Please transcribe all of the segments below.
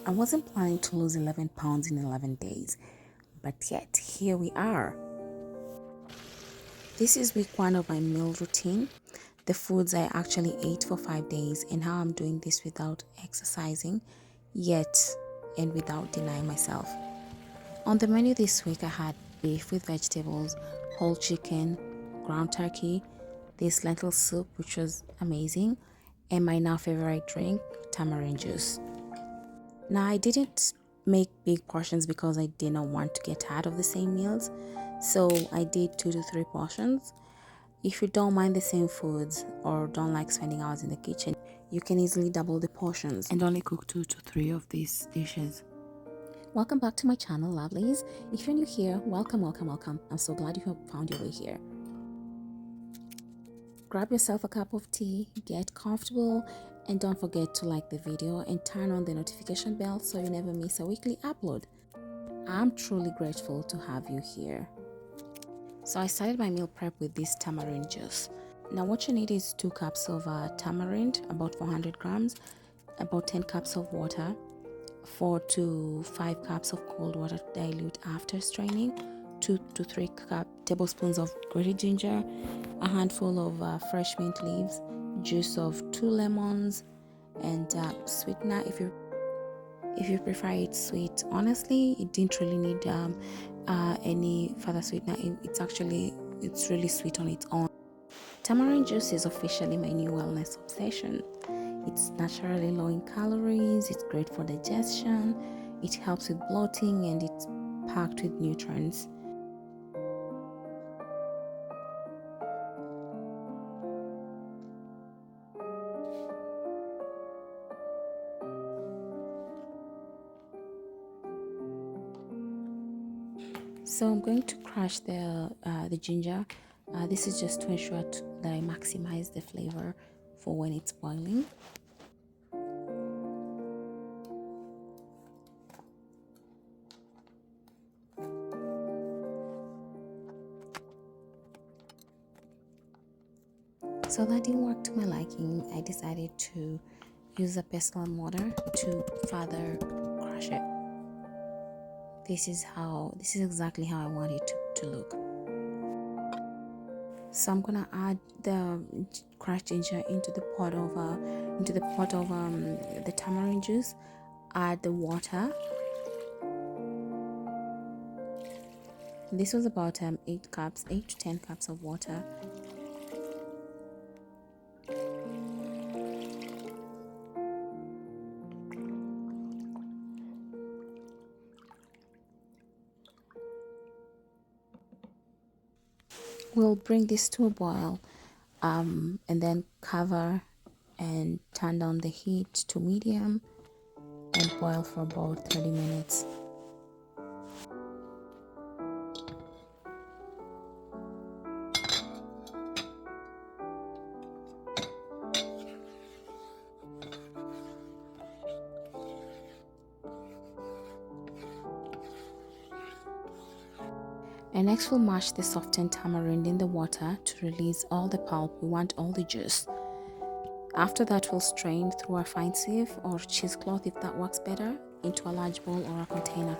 I wasn't planning to lose 11 pounds in 11 days, but yet here we are. This is week 1 of my meal routine, the foods I actually ate for 5 days, and how I'm doing this without exercising, yet and without denying myself. On the menu this week, I had beef with vegetables, whole chicken, ground turkey, this lentil soup, which was amazing, and my now favorite drink, tamarind juice. Now, I didn't make big portions because I did not want to get tired of the same meals, so I did 2 to 3 portions. If you don't mind the same foods or don't like spending hours in the kitchen, you can easily double the portions and only cook 2 to 3 of these dishes. Welcome back to my channel, lovelies. If you're new here, welcome. I'm so glad you have found your way here. Grab yourself a cup of tea, get comfortable, and don't forget to like the video and turn on the notification bell so you never miss a weekly upload. I'm truly grateful to have you here. So I started my meal prep with this tamarind juice. Now what you need is 2 cups of tamarind, about 400 grams, about 10 cups of water, 4 to 5 cups of cold water to dilute after straining, 2 to 3 tablespoons of grated ginger, a handful of fresh mint leaves, juice of 2 lemons, and sweetener if you prefer it sweet. Honestly, it didn't really need any further sweetener. It's really sweet on its own. Tamarind juice is officially my new wellness obsession. It's naturally low in calories, it's great for digestion, it helps with bloating, and it's packed with nutrients. So I'm going to crush the ginger. This is just to ensure that I maximize the flavor for when it's boiling. So that didn't work to my liking. I decided to use a pestle and mortar to further crush it. This is exactly how I want it to look. So I'm gonna add the crushed ginger into the pot of the tamarind juice. Add the water. This was about 8 to 10 cups of water. We'll bring this to a boil, and then cover and turn down the heat to medium and boil for about 30 minutes. And next we'll mash the softened tamarind in the water to release all the pulp. We want all the juice. After that, we'll strain through a fine sieve or cheesecloth, if that works better, into a large bowl or a container.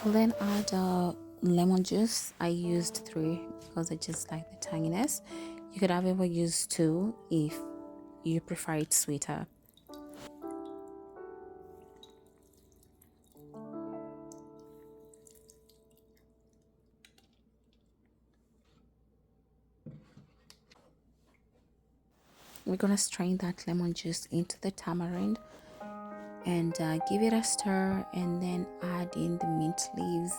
We'll then add lemon juice. I used 3 because I just like the tanginess. You could have ever used 2 if you prefer it sweeter. We're gonna strain that lemon juice into the tamarind and give it a stir, and then add in the mint leaves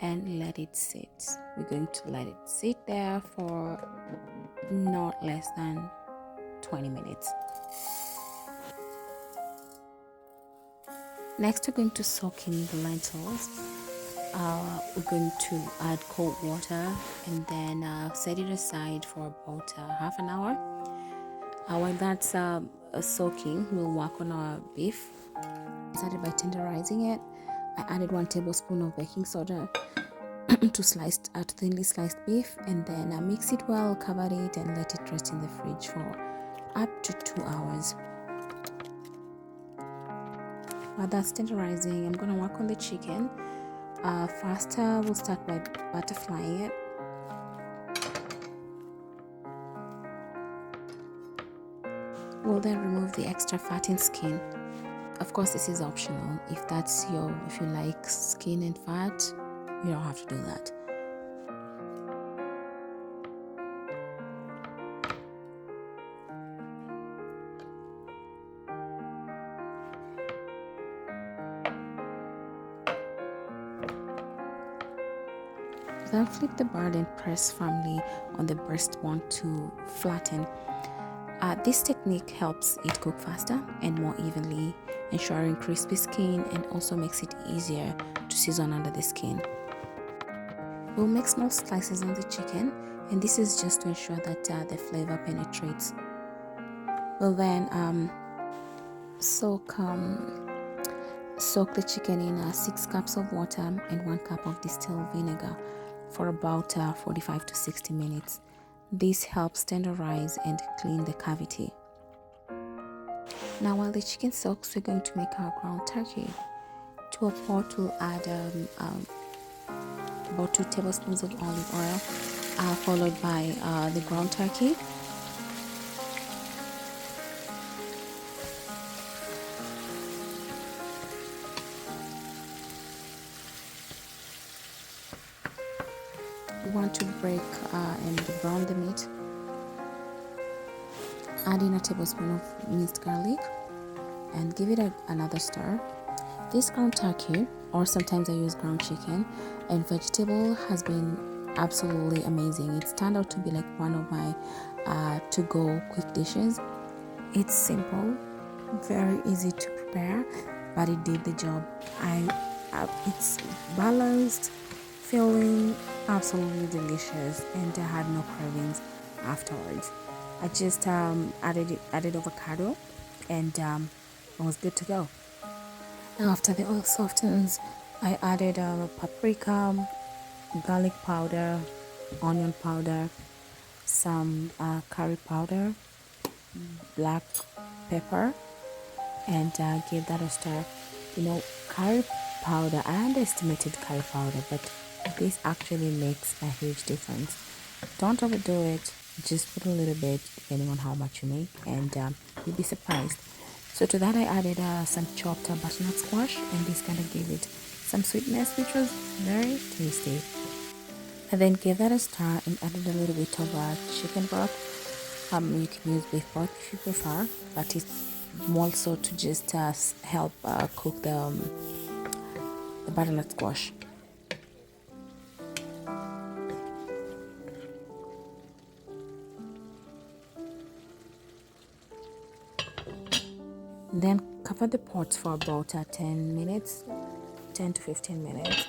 and let it sit. We're going to let it sit there for not less than 20 minutes. Next, we're going to soak in the lentils. We're going to add cold water and then set it aside for about half an hour. While that's soaking, we'll work on our beef. Started by tenderizing it. I added 1 tablespoon of baking soda to thinly sliced beef, and then mix it well, covered it, and let it rest in the fridge for up to 2 hours. While that's tenderizing, I'm gonna work on the chicken. First, we'll start by butterflying it. We'll then remove the extra fat and skin. Of course, this is optional. If you like skin and fat, you don't have to do that. Then flip the bird and press firmly on the breastbone to flatten. This technique helps it cook faster and more evenly, ensuring crispy skin, and also makes it easier to season under the skin. We'll make small slices on the chicken, and this is just to ensure that the flavor penetrates. We'll then soak the chicken in 6 cups of water and 1 cup of distilled vinegar for about 45 to 60 minutes. This helps tenderize and clean the cavity. Now, while the chicken soaks, we're going to make our ground turkey. To a pot, we'll add about 2 tablespoons of olive oil, followed by the ground turkey. We want to break and brown the meat. Add in a tablespoon of minced garlic and give it another stir. This ground turkey, or sometimes I use ground chicken and vegetable, has been absolutely amazing. It's turned out to be like one of my to-go quick dishes. It's simple, very easy to prepare, but it did the job. It's balanced, filling, absolutely delicious, and I had no cravings afterwards. I just added avocado, and it was good to go. Now, after the oil softens, I added paprika, garlic powder, onion powder, some curry powder, black pepper, and give that a stir. Curry powder, I underestimated curry powder, but this actually makes a huge difference. Don't overdo it, just put a little bit depending on how much you make, and you'll be surprised. So to that I added some chopped butternut squash, and this kind of gave it some sweetness, which was very tasty. I then gave that a stir and added a little bit of chicken broth. You can use beef broth if you prefer, but it's more so to just help cook the butternut squash. Then cover the pot for about 10 to 15 minutes,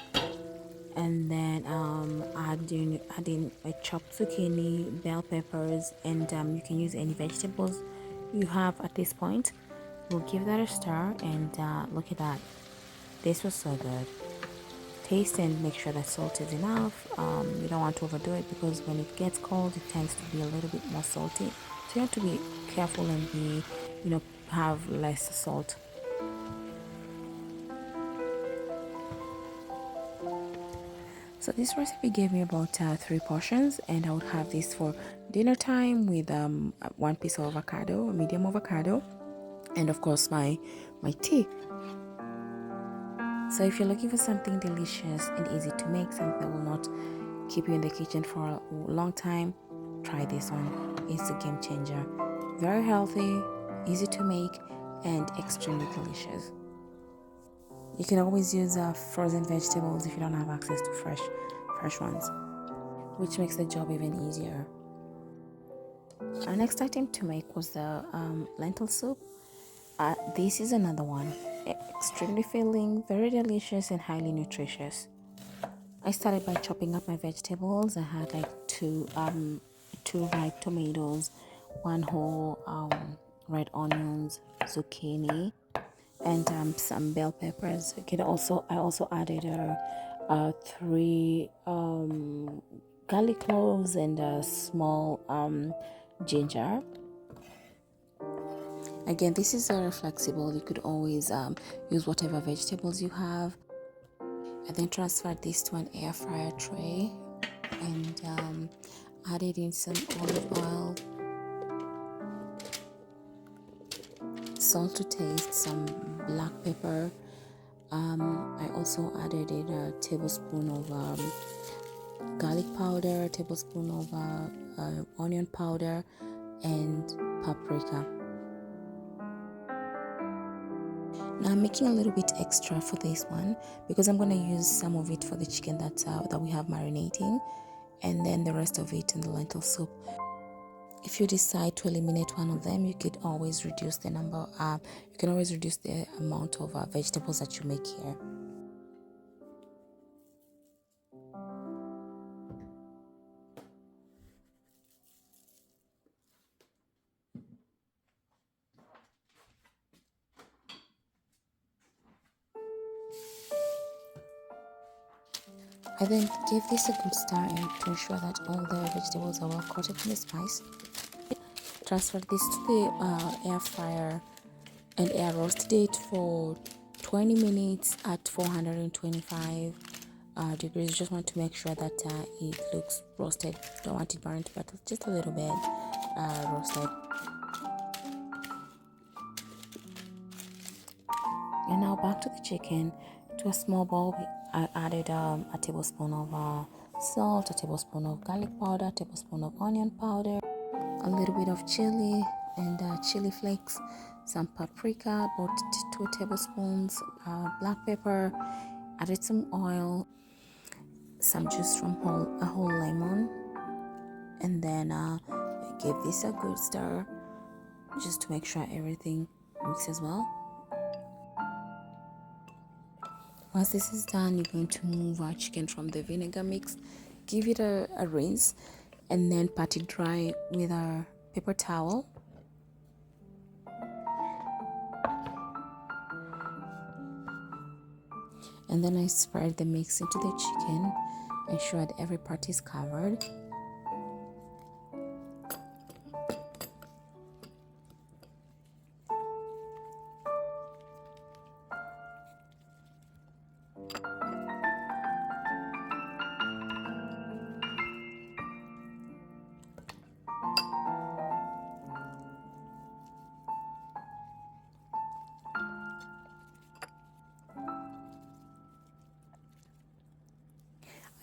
and then add in a chopped zucchini, bell peppers, and you can use any vegetables you have at this point. We'll give that a stir, and look at that. This was so good. Taste and make sure that salt is enough. You don't want to overdo it, because when it gets cold it tends to be a little bit more salty, so you have to be careful and have less salt. So this recipe gave me about 3 portions, and I would have this for dinner time with 1 piece of avocado, a medium avocado, and of course my tea. So if you're looking for something delicious and easy to make, something that will not keep you in the kitchen for a long time, try this one. It's a game changer. Very healthy, easy to make, and extremely delicious. You can always use frozen vegetables if you don't have access to fresh ones, which makes the job even easier. Our next item to make was the lentil soup. This is another one, extremely filling, very delicious, and highly nutritious. I started by chopping up my vegetables. I had like two ripe tomatoes, one whole red onions, zucchini, and some bell peppers. I also added three garlic cloves and a small ginger. Again, this is very flexible. You could always use whatever vegetables you have. I then transferred this to an air fryer tray and added in some olive oil, salt to taste, some black pepper. I also added in a tablespoon of garlic powder, a tablespoon of onion powder, and paprika. Now I'm making a little bit extra for this one because I'm going to use some of it for the chicken that we have marinating, and then the rest of it in the lentil soup. If you decide to eliminate one of them, you could always reduce the number. You can always reduce the amount of vegetables that you make here. I then give this a good stir to ensure that all the vegetables are well coated in the spice. Transfer this to the air fryer and air roasted it for 20 minutes at 425 degrees. You just want to make sure that it looks roasted. Don't want it burnt, but just a little bit roasted. And now back to the chicken. To a small bowl, I added a tablespoon of salt, a tablespoon of garlic powder, a tablespoon of onion powder, a little bit of chili and chili flakes, some paprika, about 2 tablespoons, black pepper, added some oil, some juice from a whole lemon, and then give this a good stir just to make sure everything mixes well. Once this is done, you're going to move our chicken from the vinegar mix, give it a rinse, and then pat it dry with our paper towel. And then I spread the mix into the chicken, ensure that every part is covered.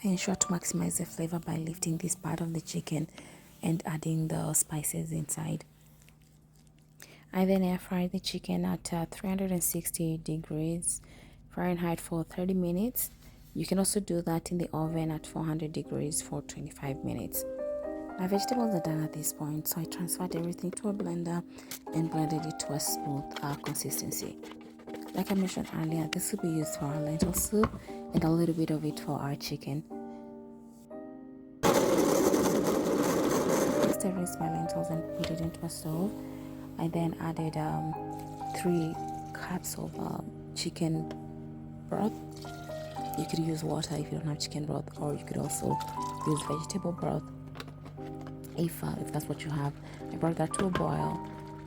I ensure to maximize the flavor by lifting this part of the chicken and adding the spices inside. I then air fry the chicken at 360 degrees Fahrenheit for 30 minutes. You can also do that in the oven at 400 degrees for 25 minutes. My vegetables are done at this point, so I transferred everything to a blender and blended it to a smooth consistency. Like I mentioned earlier, this will be used for our lentil soup and a little bit of it for our chicken. Next, I rinsed my lentils and put it into a stove. I then added 3 cups of chicken broth. You could use water if you don't have chicken broth, or you could also use vegetable broth if that's what you have. I brought that to a boil,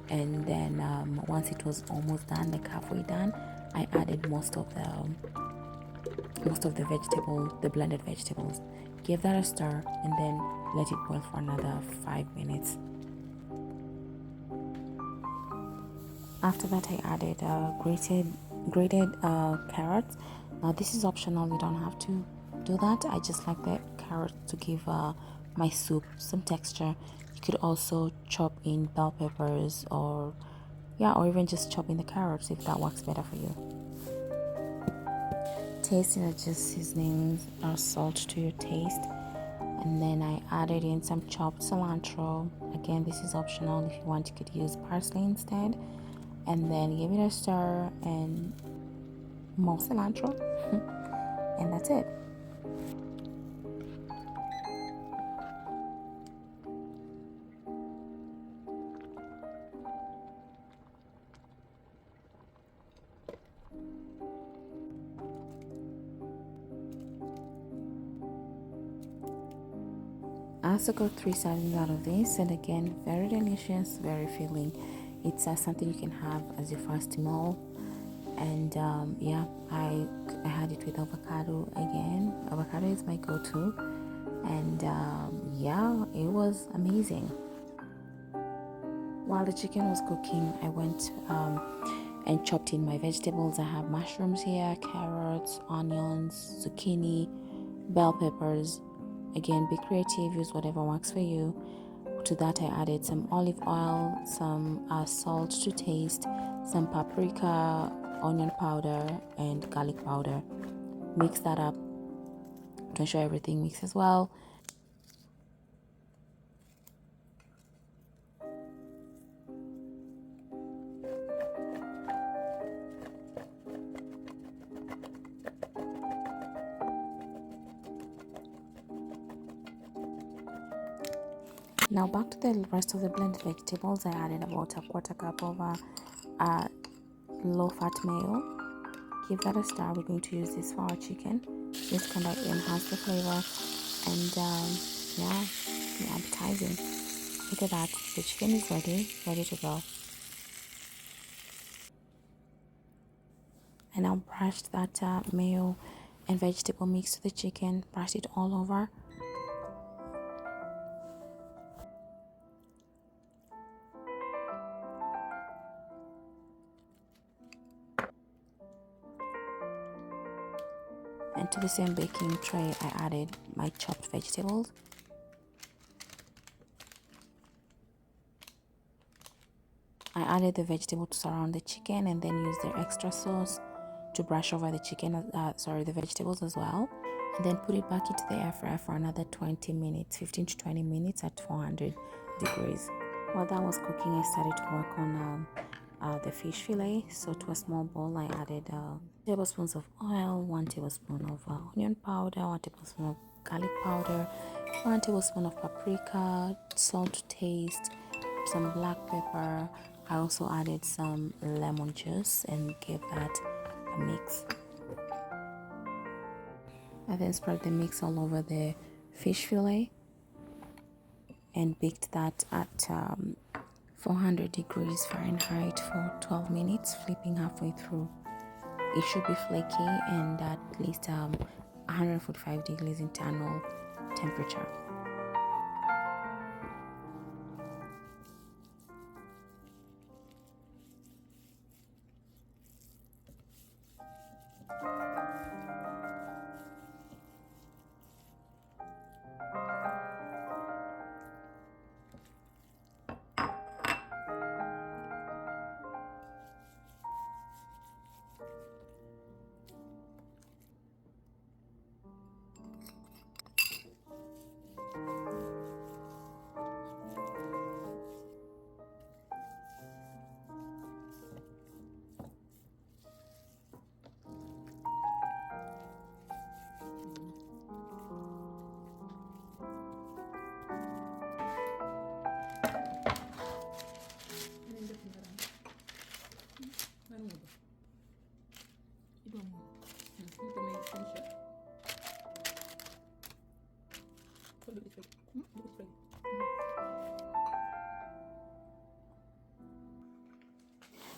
and then once it was almost done, like halfway done, I added most of the vegetable, the blended vegetables. Give that a stir and then let it boil for another 5 minutes. After that, I added grated carrots. Now this is optional, you don't have to do that. I just like the carrots to give my soup some texture. You could also chop in bell peppers or even just chop in the carrots if that works better for you. tasting are just seasonings or salt to your taste. And then I added in some chopped cilantro. Again, this is optional. If you want, you could use parsley instead. And then give it a stir and more cilantro. And that's it. I also got 3 servings out of this, and again, very delicious, very filling. It's something you can have as your first meal. And yeah, I had it with avocado again. Avocado is my go-to, and yeah, it was amazing. While the chicken was cooking, I went and chopped in my vegetables. I have mushrooms here, carrots, onions, zucchini, bell peppers. Again, be creative, use whatever works for you. To that, I added some olive oil, some salt to taste, some paprika, onion powder, and garlic powder. Mix that up to ensure everything mixes well. Now back to the rest of the blended vegetables. I added about a quarter cup of low-fat mayo. Give that a stir. We're going to use this for our chicken. Just kind of enhance the flavor, and yeah, appetizing. Look at that. The chicken is ready to go. I now brushed that mayo and vegetable mix to the chicken. Brushed it all over. And to the same baking tray, I added my chopped vegetables. I added the vegetable to surround the chicken, and then used the extra sauce to brush over the the vegetables as well. And then put it back into the air fryer for another 20 minutes, 15 to 20 minutes at 400 degrees. While that was cooking, I started to work on the fish fillet. So to a small bowl, I added 2 tablespoons of oil, 1 tablespoon of onion powder, 1 tablespoon of garlic powder, 1 tablespoon of paprika, salt to taste, some black pepper. I also added some lemon juice and gave that a mix. I then spread the mix all over the fish fillet and baked that at 400 degrees Fahrenheit for 12 minutes, flipping halfway through. It should be flaky and at least 145 degrees internal temperature.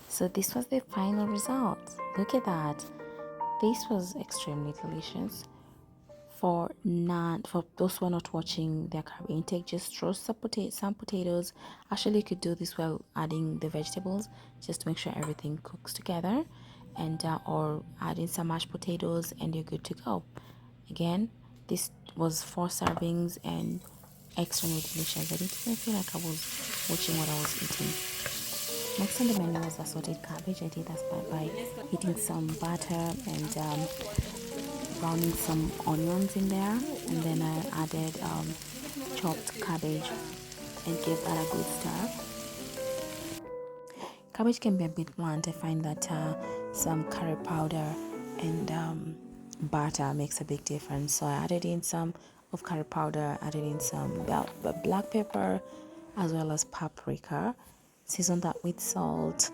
So this was the final result. Look at that. This was extremely delicious. For those who are not watching their carb intake, just roast some potatoes. Actually, you could do this while adding the vegetables, just to make sure everything cooks together, and or add in some mashed potatoes, and you're good to go. Again, this was 4 servings and extremely delicious. I didn't even feel like I was watching what I was eating. Next on the menu was the sautéed cabbage. I did that by heating some butter and browning some onions in there, and then I added chopped cabbage and gave that a good stir. Cabbage can be a bit blunt. I find that some curry powder and butter makes a big difference. So I added in some of curry powder, added in some black pepper as well as paprika, seasoned that with salt,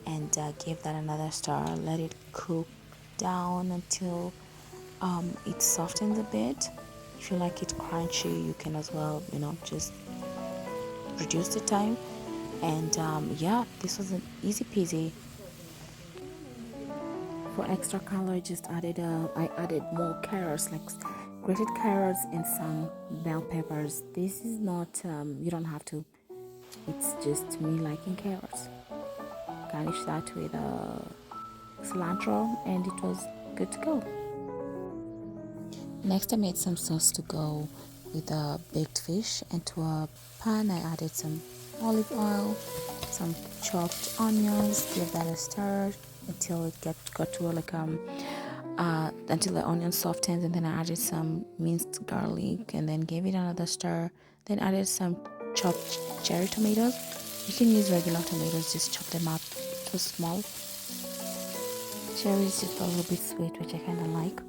and gave that another stir. Let it cook down until it softens a bit. If you like it crunchy, you can as well, just reduce the time. And yeah, this was an easy peasy. For extra color, I added more carrots, like grated carrots and some bell peppers. This is not, you don't have to, it's just me liking carrots. Garnish that with cilantro, and it was good to go. Next, I made some sauce to go with the baked fish, and to a pan I added some olive oil, some chopped onions, gave that a stir until it got to until the onion softens, and then I added some minced garlic and then gave it another stir. Then added some chopped cherry tomatoes. You can use regular tomatoes, just chop them up to small. Cherry is just a little bit sweet, which I kind of like.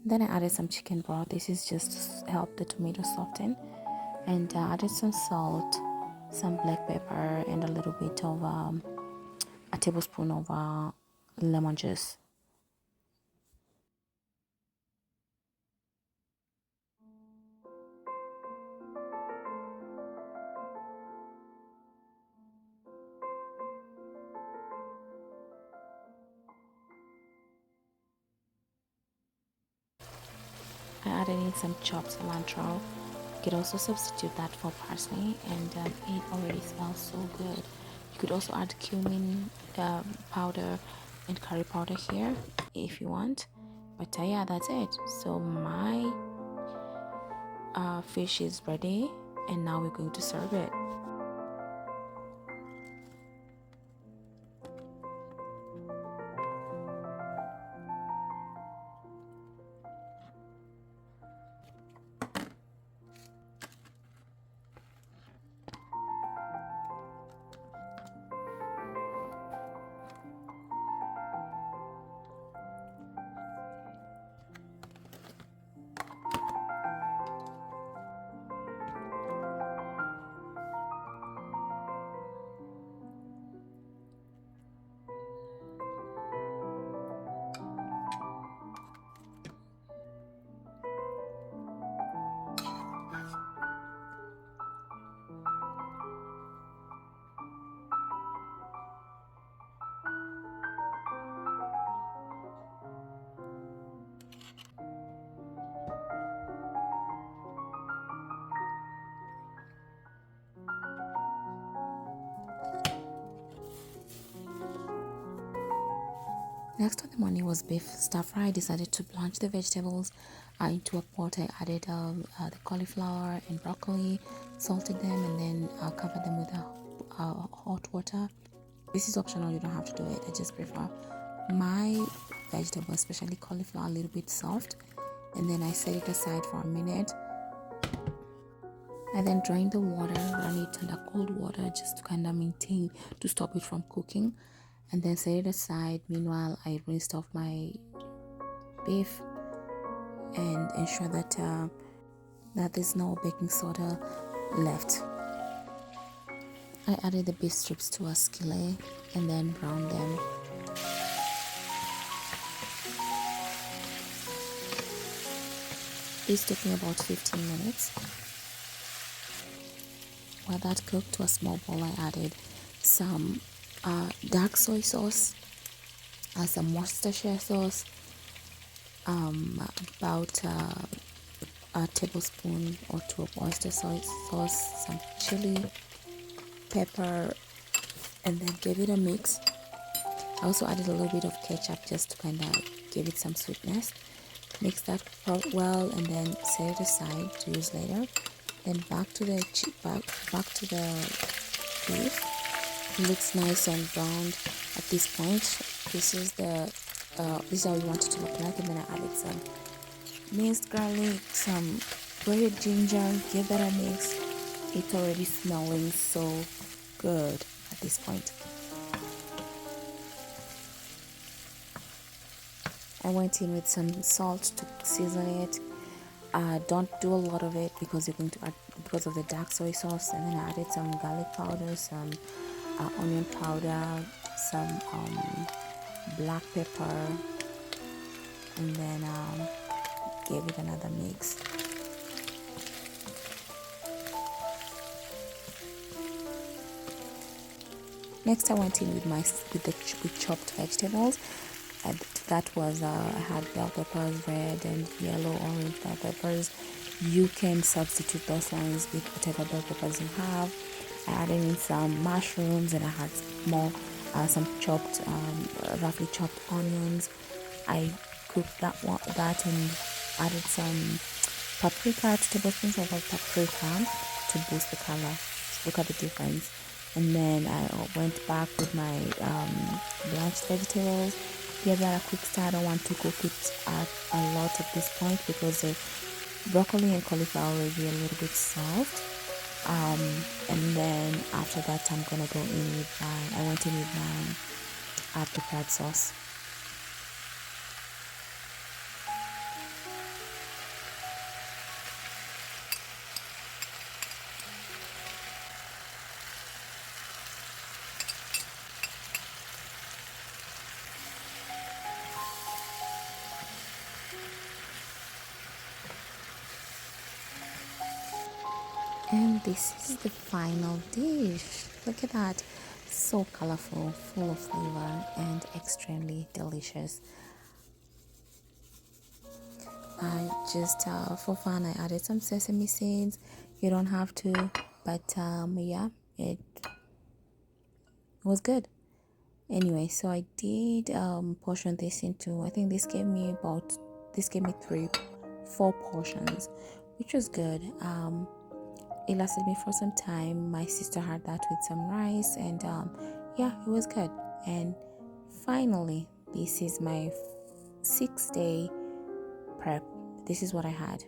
Then I added some chicken broth. This is just to help the tomato soften. And added some salt, some black pepper, and a little bit of a tablespoon of lemon juice. I added in some chopped cilantro. You could also substitute that for parsley, and it already smells so good. You could also add cumin powder and curry powder here if you want. But yeah, that's it. So my fish is ready, and now we're going to serve it. Next on the menu was beef stir fry. I decided to blanch the vegetables into a pot. I added the cauliflower and broccoli, salted them, and then covered them with hot water. This is optional, you don't have to do it. I just prefer my vegetable, especially cauliflower, a little bit soft. And then I set it aside for a minute. I then drained the water, run it under cold water just to kind of to stop it from cooking, and then set it aside. Meanwhile, I rinsed off my beef and ensure that that there's no baking soda left. I added the beef strips to a skillet and then browned them. This took me about 15 minutes. While that cooked, to a small bowl I added some dark soy sauce, some Worcestershire sauce, about a tablespoon or two of oyster sauce, some chili, pepper, and then give it a mix. I also added a little bit of ketchup just to kind of give it some sweetness. Mix that well and then set it aside to use later. Then back to the beef. It looks nice and browned at this point. This is the this is how you want it to look like. And then I added some minced garlic, some grated ginger, give that a mix. It's already smelling so good at this point. I went in with some salt to season it. Don't do a lot of it because you're going to add, because of the dark soy sauce. And then I added some garlic powder, some onion powder, some black pepper, and then gave it another mix. Next, I went in with with chopped vegetables. And that was I had bell peppers, red and yellow, orange bell peppers. You can substitute those ones with whatever bell peppers you have. I added in some mushrooms, and I had some chopped, roughly chopped onions. I cooked that and added some paprika, 2 tablespoons of paprika to boost the color. Look at the difference. And then I went back with my blanched vegetables. Give that a quick stir. I don't want to cook it a lot at this point because the broccoli and cauliflower are already a little bit soft. And then after that, I went in with my prepared sauce. And this is the final dish. Look at that. So colorful, full of flavor, and extremely delicious. I just, for fun, I added some sesame seeds. You don't have to, but yeah, it was good. Anyway, so I did portion this into, I think this gave me 4 portions, which was good. It lasted me for some time. My sister had that with some rice, and yeah, it was good. And finally, this is my 6-day prep. This is what I had.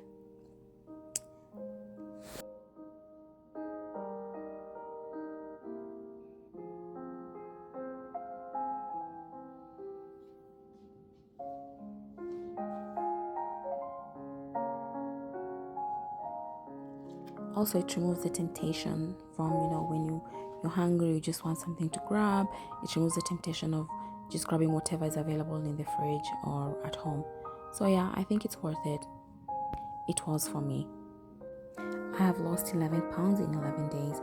Also, it removes the temptation from, when you're hungry, you just want something to grab. It removes the temptation of just grabbing whatever is available in the fridge or at home. So yeah, I think it's worth it. It was for me. I have lost 11 pounds in 11 days.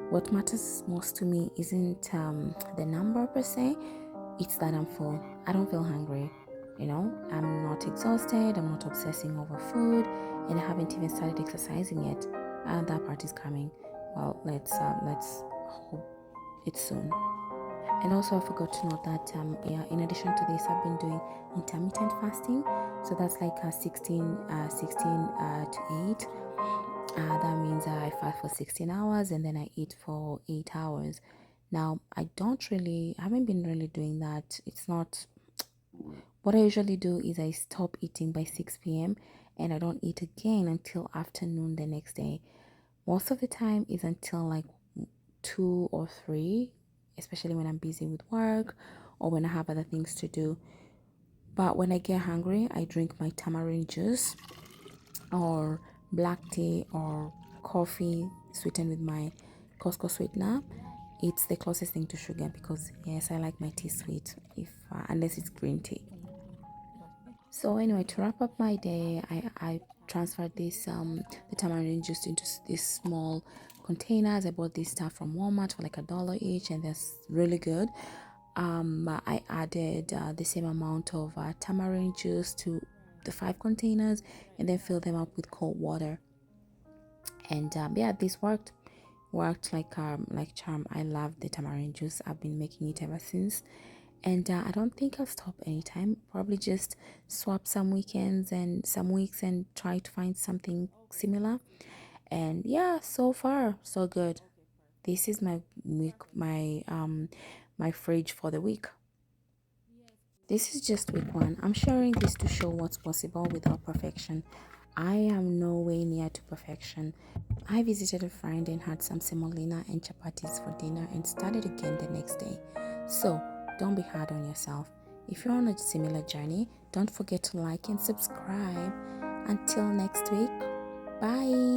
What matters most to me isn't the number per se, it's that I'm full. I don't feel hungry. I'm not exhausted, I'm not obsessing over food, and I haven't even started exercising yet. And that part is coming. Well, let's hope it's soon. And also, I forgot to note that in addition to this, I've been doing intermittent fasting. So that's like 16 to 8. That means I fast for 16 hours and then I eat for 8 hours. Now, I haven't been really doing that. It's not, what I usually do is I stop eating by 6 p.m. and I don't eat again until afternoon the next day. Most of the time is until like 2 or 3, especially when I'm busy with work or when I have other things to do. But when I get hungry, I drink my tamarind juice or black tea or coffee sweetened with my Costco sweetener. It's the closest thing to sugar because yes, I like my tea sweet, if unless it's green tea. So anyway, to wrap up my day, I transferred the tamarind juice into these small containers. I bought this stuff from Walmart for like $1 each, and that's really good. I added the same amount of tamarind juice to the 5 containers and then filled them up with cold water. And yeah, this worked like charm. I love the tamarind juice. I've been making it ever since, and I don't think I'll stop anytime. Probably just swap some weekends and some weeks and try to find something similar. And yeah, so far so good. This is my week, my fridge for the week. This is just week one. I'm sharing this to show what's possible without perfection. I am no way near to perfection. I visited a friend and had some semolina and chapatis for dinner and started again the next day. So don't be hard on yourself. If you're on a similar journey, don't forget to like and subscribe. Until next week, bye.